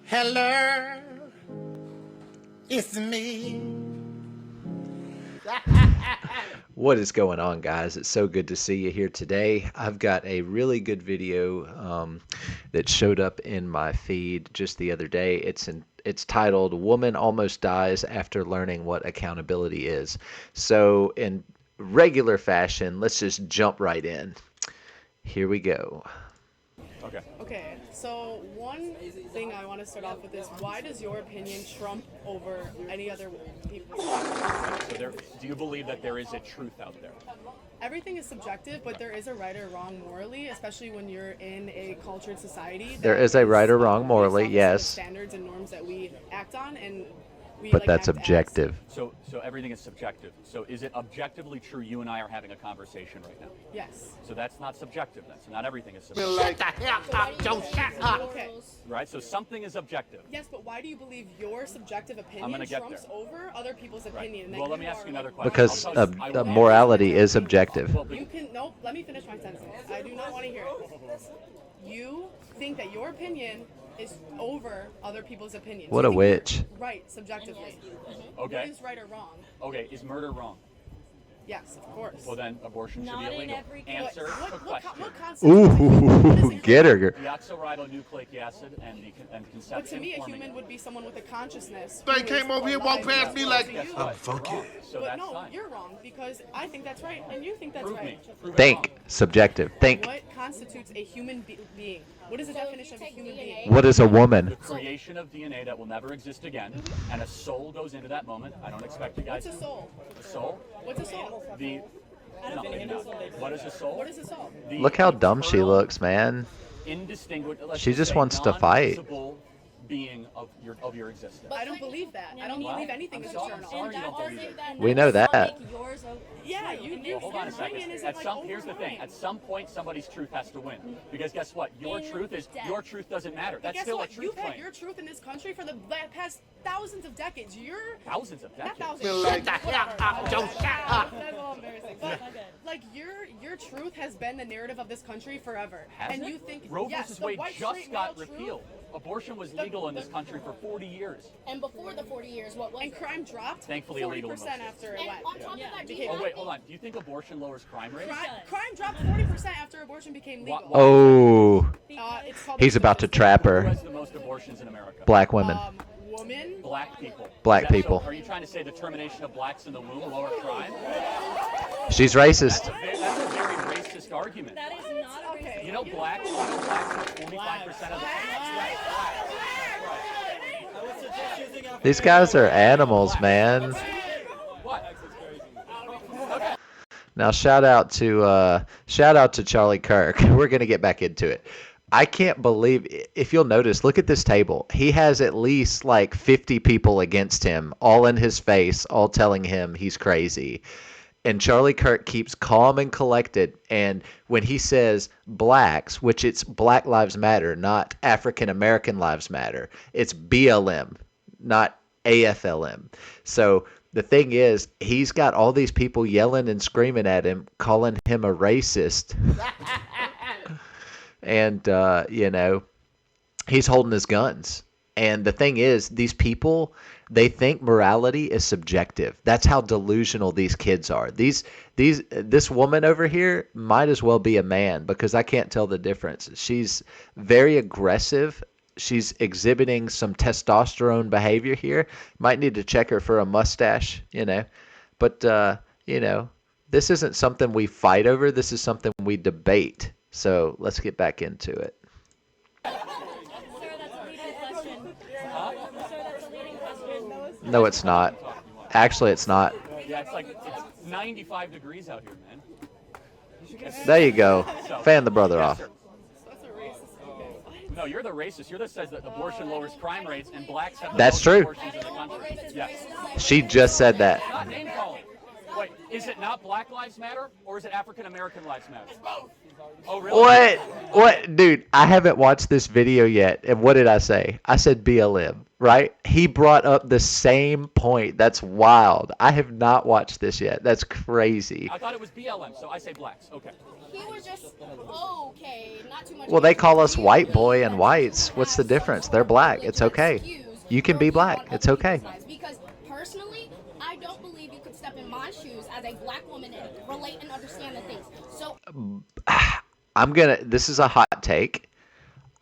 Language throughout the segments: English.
Hello, it's me. What is going on, guys? It's so good to see you here today. I've got a really good video that showed up in my feed just the other day. It's titled "Woman Almost Dies After Learning What Accountability Is." So, in regular fashion, let's just jump right in. Here we go. Okay, so one thing I want to start off with is, why does your opinion trump over any other people's? So do you believe that there is a truth out there? Everything is subjective, but there is a right or wrong morally, especially when you're in a cultured society. There is a right or wrong morally, based off yes. the standards and norms that we act on, and we But that's act as. objective. So everything is subjective. So is it objectively true you and I are having a conversation right now? Yes. So that's not subjective then. So not everything is subjective. Shut the hell up, don't shut up. Okay. Right? So something is objective. Yes, but why do you believe your subjective opinion gonna get trumps there. over other people's opinion? And that Well, let me you ask you are, another like, question. Because I'll tell you, I will never- morality is objective. Well, You can let me finish my sentence. I do not want to hear it. You think that your opinion is over other people's opinions. What You a think you're witch. Right, subjectively. Okay. What is right or wrong? Okay, is murder wrong? Yes, of course. Well, then abortion should Not be in illegal. every case. Answer the question. What constitutes Ooh, get her. Deoxyribonucleic acid and conception. But to me, a forming human it. would be someone with a consciousness. They who came is over here, walked alive past me like, as you. I'm funky. So But that's no, fine. you're wrong, because I think that's right and you think that's Prove right. me. Prove it Think. wrong. Subjective. Think. What constitutes a human being? What is the definition of a human being? What is a The woman? creation of DNA that will never exist again, and a soul goes into that moment. I don't expect you guys. What's a soul? A soul? What's a soul? The. No, maybe not. What is a soul? What is a soul? The Look how dumb she eternal, looks, man. Indistinguishable. She just wants to fight. Being of your existence. I don't believe that. I don't Well, believe anything is I'm eternal. sorry And you that don't believe doesn't it. then We know not that. make yours Yeah, true. Hold on a second. opinion isn't At like some, over here's the thing. mine. At some point, somebody's truth has to win. Because guess what? Your In truth is death. your truth doesn't matter. But That's guess still what? a truth You've had claim. your truth in this country for the past thousands of decades. You're Thousands of not decades. thousands. Shut the hell up, don't shut up. That's all embarrassing. But like your truth has been the narrative of this country forever. Has and it? you think Roe yes, versus the Wade white just straight got male truth, repealed. Abortion was legal in this country for 40 years. And before the 40 years, what was and it? crime dropped Thankfully illegal in 40% most after it And went. on top of that, do you Became- Oh not wait, think- hold on. Do you think abortion lowers crime rates? Crime dropped 40% after abortion became legal. Why- Oh, It's called he's about to trap Who her. has the most abortions in America? Black women. Woman. Black people. Black Is that- people. So are you trying to say the termination of blacks in the womb lower crime? She's racist. That's a very racist argument. That is not a Okay. You know blacks are 45% of the These guys are animals, man. What? Now shout out to Charlie Kirk. We're gonna get back into it. I can't believe, if you'll notice, look at this table. He has at least like 50 people against him, all in his face, all telling him he's crazy. And Charlie Kirk keeps calm and collected. And when he says blacks, which it's Black Lives Matter, not African American Lives Matter, it's BLM, not AFLM. So the thing is, he's got all these people yelling and screaming at him, calling him a racist. And, he's holding his guns. And the thing is, these people, they think morality is subjective. That's how delusional these kids are. This woman over here might as well be a man, because I can't tell the difference. She's very aggressive. She's exhibiting some testosterone behavior here. Might need to check her for a mustache, But, this isn't something we fight over. This is something we debate. So let's get back into it. Sir, that's a leading question. Sir, that's a leading question. No, it's not. Actually, it's not. Yeah, it's 95 degrees out here, man. There you go. Fan the brother off. Yes, sir. That's a racist. Okay, what? No, you're the racist. You're the says that abortion lowers crime rates and blacks have the That's most true. abortions in the country. Yes. She just said that. Not name calling. Wait, is it not Black Lives Matter or is it African American Lives Matter? Oh, really? What? Dude, I haven't watched this video yet. And what did I say? I said BLM. right? He brought up the same point. That's wild. I have not watched this yet. That's crazy. I thought it was BLM, so I say blacks. Okay. He was just okay, not too much. Well, they against call it. us Do you white believe boy that and whites. people What's the have difference? some They're sort of black. privilege It's or okay. excuse You can your be view black. on It's other okay. people's lives? Because personally, I don't believe you could step in my shoes as a black woman and relate and understand the things. So This is a hot take.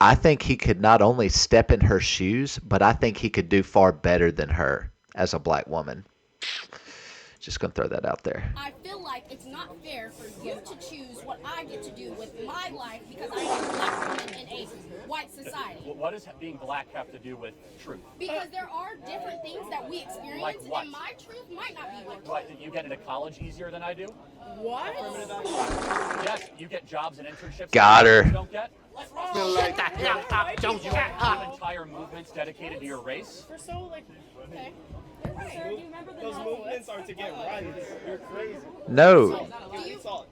I think he could not only step in her shoes, but I think he could do far better than her as a black woman. Just gonna throw that out there. I feel like it's not fair for you to choose what I get to do with my life because I am a black woman in a white society. What does being black have to do with truth? Because there are different things that we experience, Like what? and my truth might not be your truth. What, did you get into college easier than I do? What? Yes, you get jobs and internships Got that her. others don't get. Shut the hell up, don't shut Have up. entire movements dedicated to your race. For so like, Okay. sir, do you remember the Those movements are to get rights. You're crazy. No,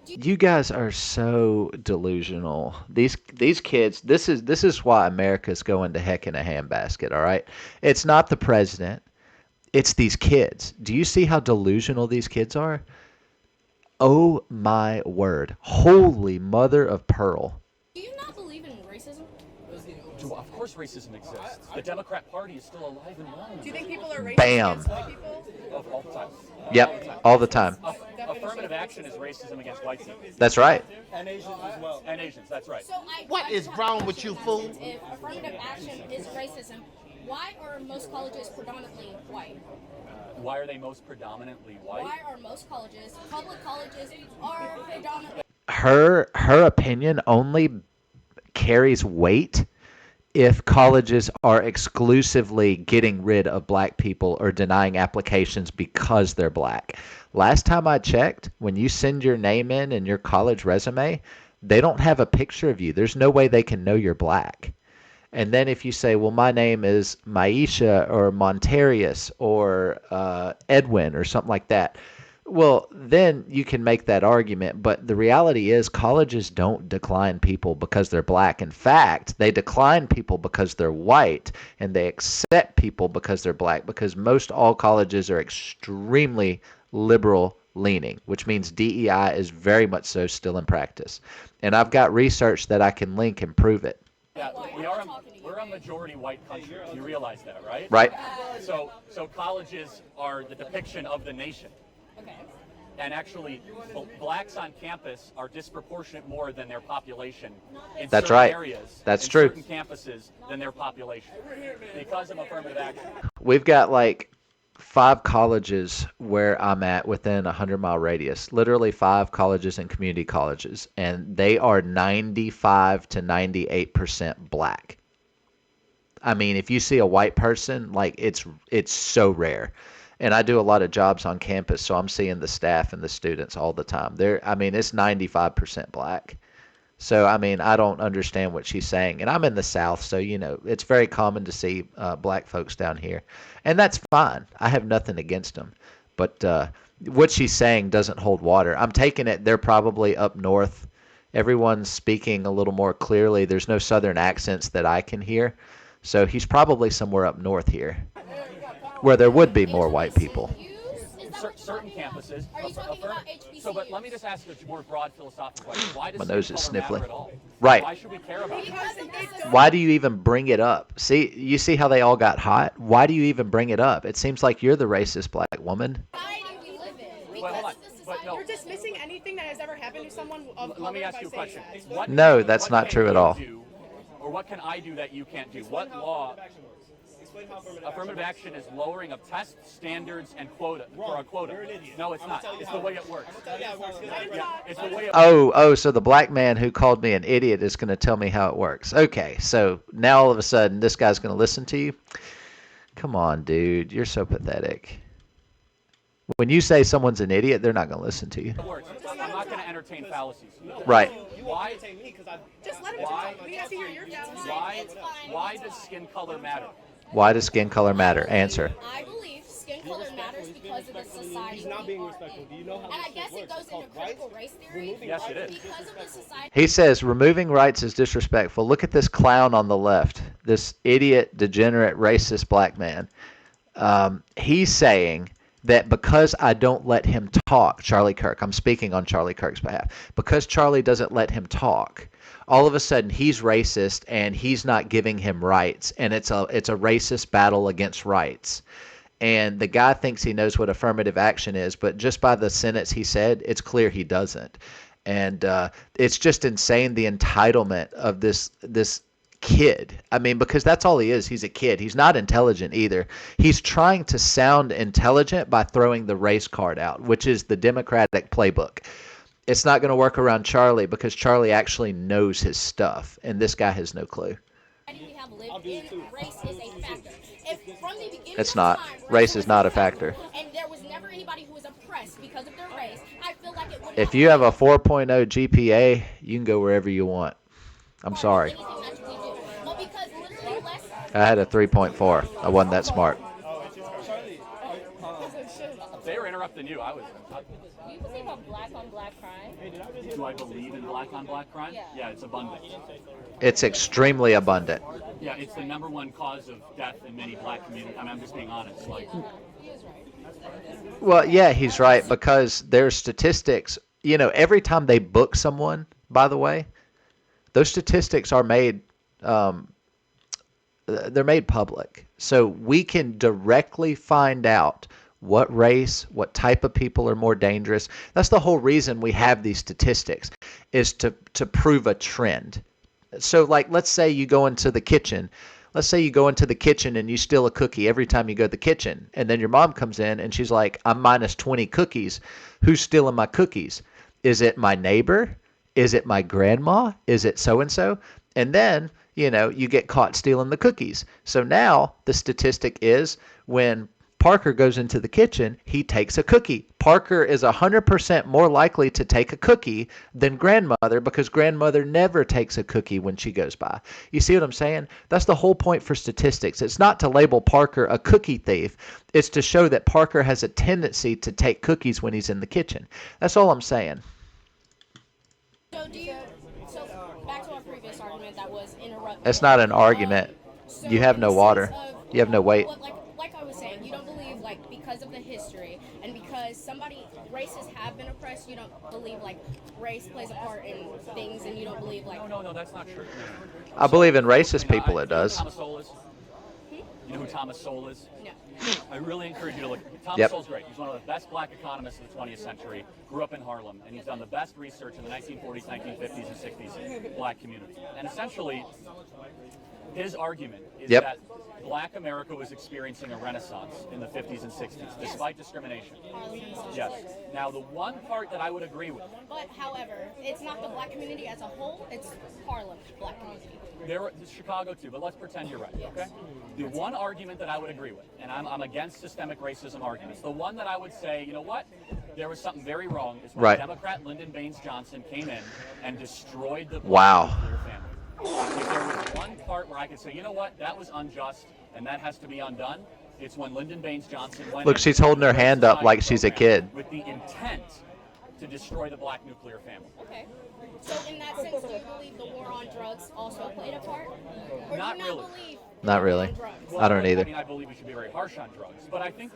Do you you guys are so delusional. These kids. This is why America's going to heck in a handbasket. All right, it's not the president. It's these kids. Do you see how delusional these kids are? Oh my word! Holy mother of pearl! Do you not believe in racism? Of course racism exists. The Democrat Party is still alive and well. do you think people are racist Bam. against white people? All the time. Yep, all the time. Affirmative action is racism against white people. That's right. And Asians as well. And Asians, that's right. So What is wrong with you, fool? If affirmative action is racism, why are most colleges predominantly white? Why are they most predominantly white? Why are most colleges, public colleges, are predominantly Her opinion only carries weight if colleges are exclusively getting rid of black people or denying applications because they're black. Last time I checked, when you send your name in and your college resume, they don't have a picture of you. There's no way they can know you're black. And then if you say, well, my name is Maisha or Montarius or Edwin or something like that, well, then you can make that argument. But the reality is colleges don't decline people because they're black. In fact, they decline people because they're white, and they accept people because they're black, because most all colleges are extremely liberal leaning, which means DEI is very much so still in practice. And I've got research that I can link and prove it. Yeah, we're a majority white country. You realize that, right? Right? So colleges are the depiction of the nation. okay. And actually, blacks on campus are disproportionate more than their population in That's certain right. areas. That's in true. Certain campuses than their population because of affirmative action. We've got like 5 colleges where I'm at within a 100-mile radius. Literally 5 colleges and community colleges, and they are 95 to 98% black. I mean, if you see a white person, like it's so rare. And I do a lot of jobs on campus, so I'm seeing the staff and the students all the time. It's 95% black. So, I mean, I don't understand what she's saying. And I'm in the South, so, it's very common to see black folks down here. And that's fine. I have nothing against them. But what she's saying doesn't hold water. I'm taking it they're probably up north. Everyone's speaking a little more clearly. There's no southern accents that I can hear. So he's probably somewhere up north here where there would be more white people. Certain campuses. Are you talking about HBCUs? So, but let me just ask a more broad philosophical question. Why does My nose skin is color matter sniffling. at all? Right. Why should we care about it? Because it Why do you even bring it up? You see how they all got hot? Why do you even bring it up? It seems like you're the racist black woman. society we live in. Well, hold on. Because the But society no. You're dismissing anything that has ever happened to someone of color Let me ask by you a saying question. that. What- No, that's what not can true at you all. do, or what can I do that you can't do? What law? Explain how Affirmative action is lowering of test standards and quota for a quota. You're an idiot. No, it's I'm not. gonna tell you It's how the way it it works. Yeah, it works. Yeah, it's the way it Oh, so the black man who called me an idiot is going to tell me how it works. Okay, so now all of a sudden this guy's going to listen to you? Come on, dude. You're so pathetic. When you say someone's an idiot, they're not going to listen to you. works. I'm not going to entertain fallacies. Right. You won't entertain me because I. Just let him Why? talk. We have to hear your Why does skin color matter? Why does skin color matter? Answer. I believe skin color matters because of the society. He's not we being are respectful. in. Do you know how And I this guess shit it works? goes It's called into critical rights. race theory. Removing Yes, it is. Because of the society. He says removing rights is disrespectful. Look at this clown on the left, this idiot, degenerate, racist black man. He's saying that because I don't let him talk, Charlie Kirk, I'm speaking on Charlie Kirk's behalf, because Charlie doesn't let him talk, all of a sudden he's racist and he's not giving him rights, and it's a racist battle against rights. And the guy thinks he knows what affirmative action is, but just by the sentence he said, it's clear he doesn't. And it's just insane, the entitlement of this kid. I mean, because that's all he is. He's a kid. He's not intelligent either. He's trying to sound intelligent by throwing the race card out, which is the Democratic playbook. It's not going to work around Charlie because Charlie actually knows his stuff, and this guy has no clue. We have lived in, race is a factor. If from the beginning It's of not. time, Race is not a factor. and there was never anybody who was oppressed because of their race, I feel like it would If you have a 4.0 GPA, you can go wherever you want. I'm sorry. anything that we do. But because literally less I had a 3.4. I wasn't that smart. Charlie, They were interrupting you. Do you believe on black crime? Do I believe in black on black crime? Yeah, it's abundant. It's extremely abundant. Yeah, it's the number one cause of death in many black communities. I mean, I'm just being honest. Like, Well, yeah, he's right, because there's statistics. You know, every time they book someone, by the way, those statistics are made they're made public. So we can directly find out what race, what type of people are more dangerous. That's the whole reason we have these statistics, is to prove a trend. So, like, let's say you go into the kitchen. Let's say you go into the kitchen and you steal a cookie every time you go to the kitchen. And then your mom comes in and she's like, I'm minus 20 cookies. Who's stealing my cookies? Is it my neighbor? Is it my grandma? Is it so-and-so? And then, you know, you get caught stealing the cookies. So now the statistic is when Parker goes into the kitchen, he takes a cookie. Parker is 100% more likely to take a cookie than grandmother, because grandmother never takes a cookie when she goes by. You see what I'm saying? That's the whole point for statistics. It's not to label Parker a cookie thief. It's to show that Parker has a tendency to take cookies when he's in the kitchen. That's all I'm saying. So back to our previous argument that was interrupted. It's not an argument. So You have in no the water. sense of, You have no weight. Like I was saying, you don't believe, like, because of the history and because races have been oppressed, you don't believe like race plays a part in things, and you don't believe like. no, that's not true. I believe in racist people, it does. Thomas Sowell is? You know who Thomas Sowell is? No. I really encourage you to look. Thomas Yep. Sowell's great. He's one of the best black economists of the 20th century. Grew up in Harlem, and he's done the best research in the 1940s, 1950s, and 60s black community. And essentially, his argument is Yep. that black America was experiencing a renaissance in the 50s and 60s, despite discrimination. Yes. Now, the one part that I would agree with, But however, it's not the black community as a whole; it's Harlem black community. there's Chicago too, but let's pretend you're right, okay? The one argument that I would agree with, and I'm against systemic racism arguments, the one that I would say, you know what, there was something very wrong, is when Right. Democrat Lyndon Baines Johnson came in and destroyed the Wow. black nuclear family. If there was one part where I could say, you know what, that was unjust and that has to be undone, it's when Lyndon Baines Johnson went Look, in she's holding her with the hand up Society like she's a program kid. with the intent to destroy the black nuclear family. Okay. So in that sense, do you believe the war on drugs also played a part? Or Not do you really. not believe Not the war really. on drugs? I don't either. I mean, I believe we should be very harsh on drugs, but I think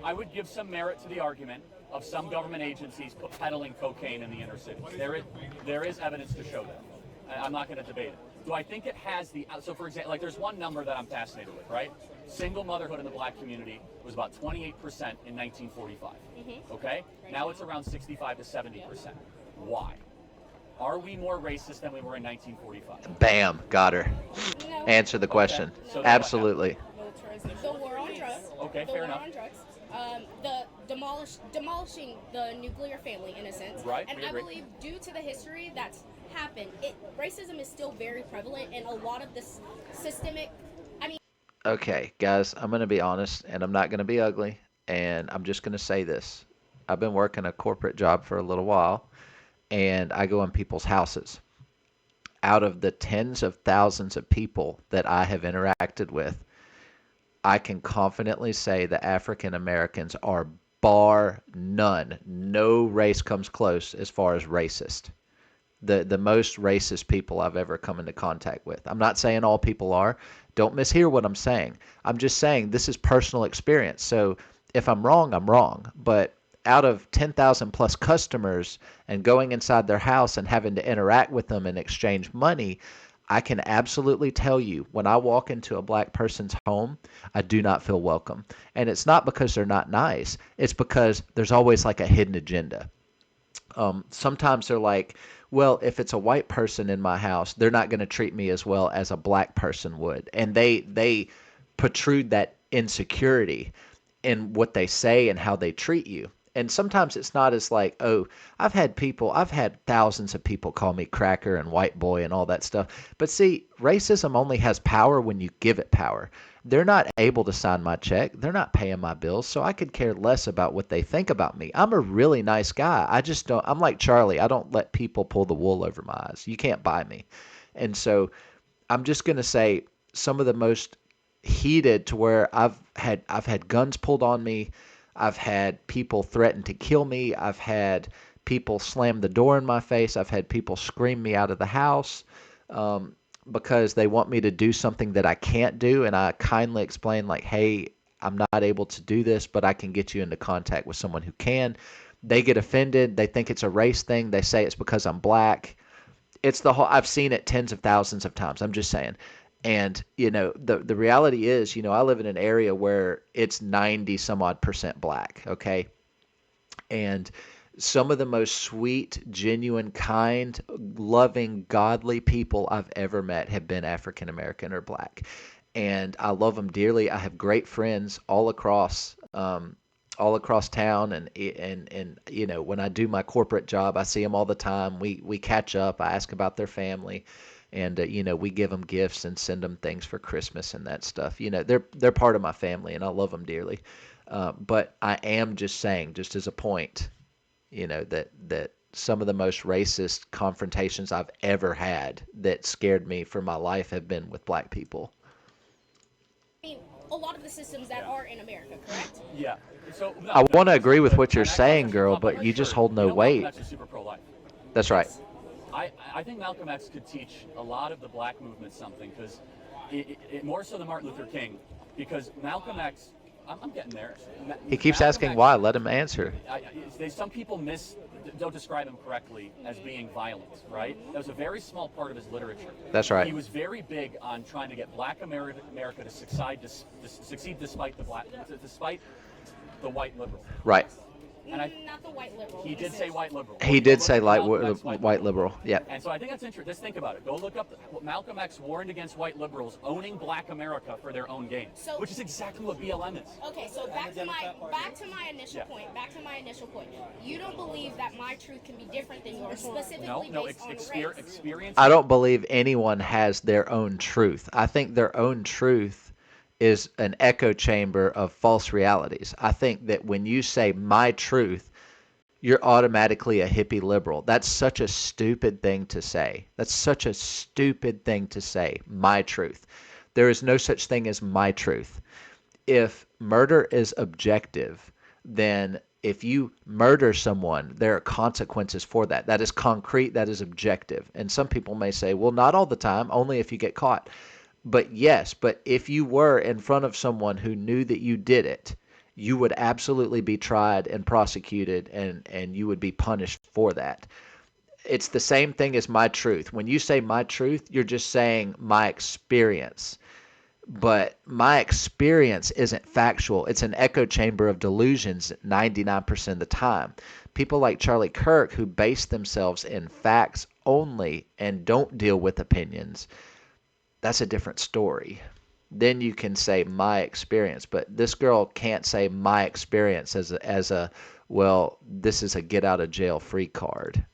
I would give some merit to the argument of some government agencies peddling cocaine in the inner cities. There is evidence to show that. I'm not going to debate it. Do I think it has so for example, like there's one number that I'm fascinated with, right? Single motherhood in the black community was about 28% in 1945, okay? Now it's around 65 to 70%. Why? Are we more racist than we were in 1945? Bam, got her. No. Answer the question. So then what Absolutely. The war on drugs. Okay, the fair war enough. on drugs. The demolishing the nuclear family in a sense. Right, And we I agree. believe due to the history that's happened, racism is still very prevalent, and a lot of this systemic. I mean. Okay, guys, I'm going to be honest, and I'm not going to be ugly, and I'm just going to say this. I've been working a corporate job for a little while, and I go in people's houses. Out of the tens of thousands of people that I have interacted with, I can confidently say that African Americans are bar none. No race comes close as far as racist. The most racist people I've ever come into contact with. I'm not saying all people are. Don't mishear what I'm saying. I'm just saying this is personal experience. So if I'm wrong, I'm wrong. But out of 10,000 plus customers and going inside their house and having to interact with them and exchange money, I can absolutely tell you when I walk into a black person's home, I do not feel welcome. And it's not because they're not nice. It's because there's always like a hidden agenda. Sometimes they're like, well, if it's a white person in my house, they're not going to treat me as well as a black person would. And they protrude that insecurity in what they say and how they treat you. And sometimes it's not as like, oh, I've had thousands of people call me cracker and white boy and all that stuff. But see, racism only has power when you give it power. They're not able to sign my check. They're not paying my bills. So I could care less about what they think about me. I'm a really nice guy. I'm like Charlie. I don't let people pull the wool over my eyes. You can't buy me. And so I'm just going to say some of the most heated to where I've had guns pulled on me. I've had people threaten to kill me. I've had people slam the door in my face. I've had people scream me out of the house because they want me to do something that I can't do. And I kindly explain like, hey, I'm not able to do this, but I can get you into contact with someone who can. They get offended. They think it's a race thing. They say it's because I'm black. It's the whole, I've seen it tens of thousands of times. I'm just saying. And, the reality is, I live in an area where it's 90 some odd % black. Okay. And some of the most sweet, genuine, kind, loving, godly people I've ever met have been African American or black. And I love them dearly. I have great friends all across town. And when I do my corporate job, I see them all the time. We catch up. I ask about their family. And, we give them gifts and send them things for Christmas and that stuff. They're part of my family, and I love them dearly. But I am just saying, just as a point, that some of the most racist confrontations I've ever had that scared me for my life have been with black people. I mean, a lot of the systems that are in America, correct? Yeah. So no, I want to no, agree with what you're and I saying, also girl, should pop but on you my just shirt. hold no weight. Malcolm X is super pro-life. That's right. I think Malcolm X could teach a lot of the black movement something, because more so than Martin Luther King, because Malcolm X, I'm getting there. He keeps Malcolm asking X, why. Let him answer. Some people don't describe him correctly as being violent, right? That was a very small part of his literature. That's right. He was very big on trying to get black America to succeed despite the white liberal. Right. And Not the white liberal. he did say white liberal. He did say white liberal. Yeah. And so I think that's interesting. Just think about it. Go look up what Malcolm X warned against white liberals owning black America for their own gain, which is exactly what BLM is. Okay, so back to my initial point. Back to my initial point. You don't believe that my truth can be different than yours, specifically based on race. Experience. I don't believe anyone has their own truth. I think their own truth is an echo chamber of false realities. I think that when you say my truth, you're automatically a hippie liberal. That's such a stupid thing to say. That's such a stupid thing to say, my truth. There is no such thing as my truth. If murder is objective, then if you murder someone, there are consequences for that. That is concrete, that is objective. And some people may say, well, not all the time, only if you get caught. But yes, but if you were in front of someone who knew that you did it, you would absolutely be tried and prosecuted, and you would be punished for that. It's the same thing as my truth. When you say my truth, you're just saying my experience. But my experience isn't factual. It's an echo chamber of delusions 99% of the time. People like Charlie Kirk, who base themselves in facts only and don't deal with opinions, that's a different story. Then you can say my experience, but this girl can't say my experience as a well, this is a get out of jail free card.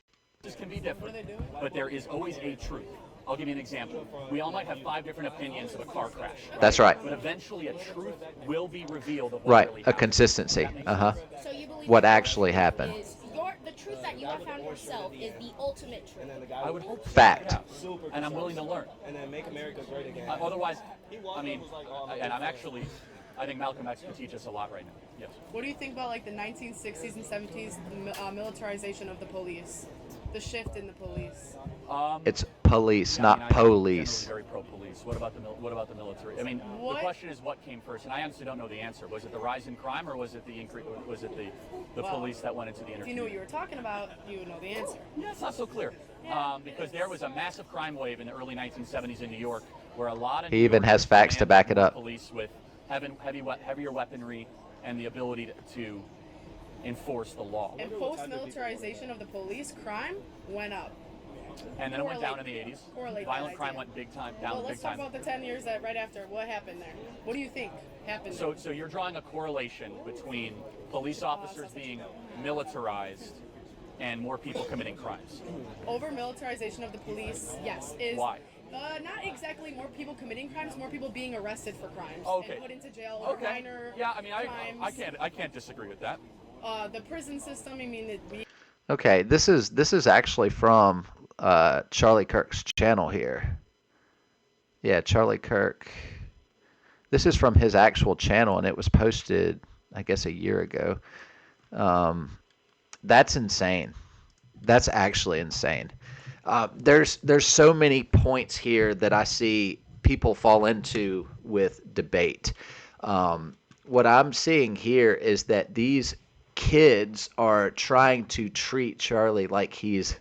This can be different, but there is always a truth. I'll give you an example. We all might have 5 different opinions of a car crash. Right? That's right. But eventually a truth will be revealed of what Right, really a happened. consistency. So you believe What that actually happened. the truth that you have found yourself is the ultimate truth. I would hope so. Fact. Yeah. And I'm willing to learn. And then make America great again. Otherwise, I mean, and I'm actually, I think Malcolm X could teach us a lot right now. Yes. What do you think about like the 1960s and 70s militarization of the police, the shift in the police? It's police, Yeah, not I'm police. generally very pro-police. What about the military? I mean, the question is what came first, and I honestly don't know the answer. Was it the rise in crime, or was it the increase? Was it the police that went into the inner? If you knew what you were talking about, you would know the answer. Yeah, it's not so clear. Because there was a massive crime wave in the early 1970s in New York, where a lot of He even has facts to back it up. Police with heavier weaponry and the ability to enforce the law. And post-militarization of the police, crime went up. And then it went down in the 80s. Correlate Violent that crime idea. went big time down. Well, big let's talk time. about the 10 years that right after. What happened there? What do you think happened? So you're drawing a correlation between police officers being militarized and more people committing crimes. Over militarization of the police, yes. Why? Not exactly more people committing crimes, more people being arrested for crimes Okay. and put into jail over minor Yeah, I mean, crimes. I can't disagree with that. The prison system, I mean, Okay, this is actually from Charlie Kirk's channel here. Yeah, Charlie Kirk. This is from his actual channel, and it was posted, I guess, a year ago. That's insane. That's actually insane. There's so many points here that I see people fall into with debate. What I'm seeing here is that these kids are trying to treat Charlie like he's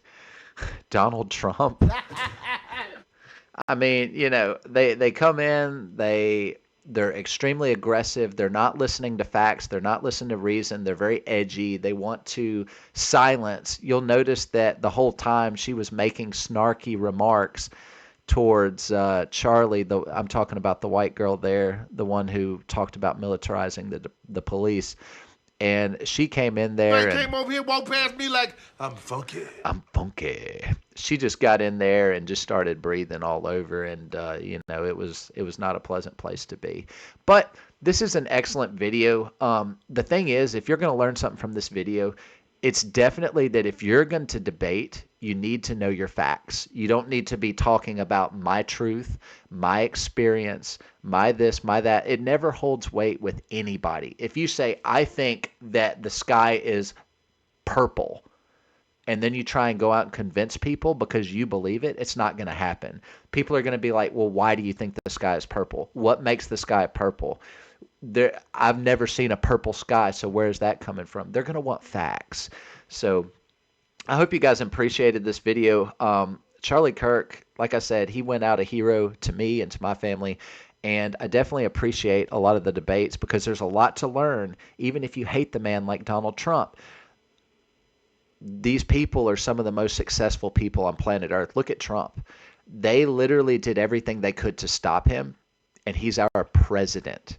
Donald Trump. I mean, you know, they come in, they're extremely aggressive. They're not listening to facts. They're not listening to reason. They're very edgy. They want to silence. You'll notice that the whole time she was making snarky remarks towards Charlie. I'm talking about the white girl there, the one who talked about militarizing the police. And she came in there Man and came over here, walked past me like, I'm funky. I'm funky. She just got in there and just started breathing all over, and you know, it was not a pleasant place to be. But this is an excellent video. The thing is, if you're going to learn something from this video, it's definitely that if you're going to debate, you need to know your facts. You don't need to be talking about my truth, my experience, my this, my that. It never holds weight with anybody. If you say, I think that the sky is purple, and then you try and go out and convince people because you believe it, it's not going to happen. People are going to be like, well, why do you think the sky is purple? What makes the sky purple? I've never seen a purple sky, so where's that coming from? They're going to want facts. So I hope you guys appreciated this video. Charlie Kirk, like I said, he went out a hero to me and to my family, and I definitely appreciate a lot of the debates because there's a lot to learn, even if you hate the man like Donald Trump. These people are some of the most successful people on planet Earth. Look at Trump. They literally did everything they could to stop him, and he's our president.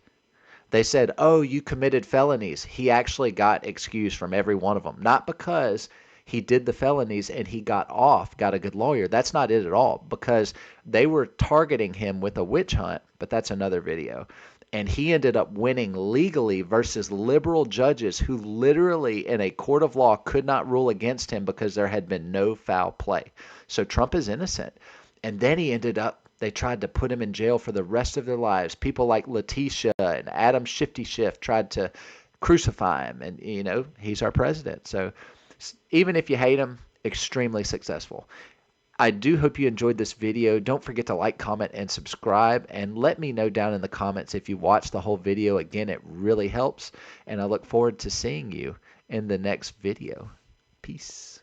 They said, oh, you committed felonies. He actually got excused from every one of them. Not because he did the felonies and he got off, got a good lawyer. That's not it at all, because they were targeting him with a witch hunt, but that's another video. And he ended up winning legally versus liberal judges who literally in a court of law could not rule against him because there had been no foul play. So Trump is innocent. And then he ended up, they tried to put him in jail for the rest of their lives. People like Letitia and Adam Shifty Schiff tried to crucify him. And, you know, he's our president. So even if you hate him, extremely successful. I do hope you enjoyed this video. Don't forget to like, comment, and subscribe. And let me know down in the comments if you watched the whole video. Again, it really helps. And I look forward to seeing you in the next video. Peace.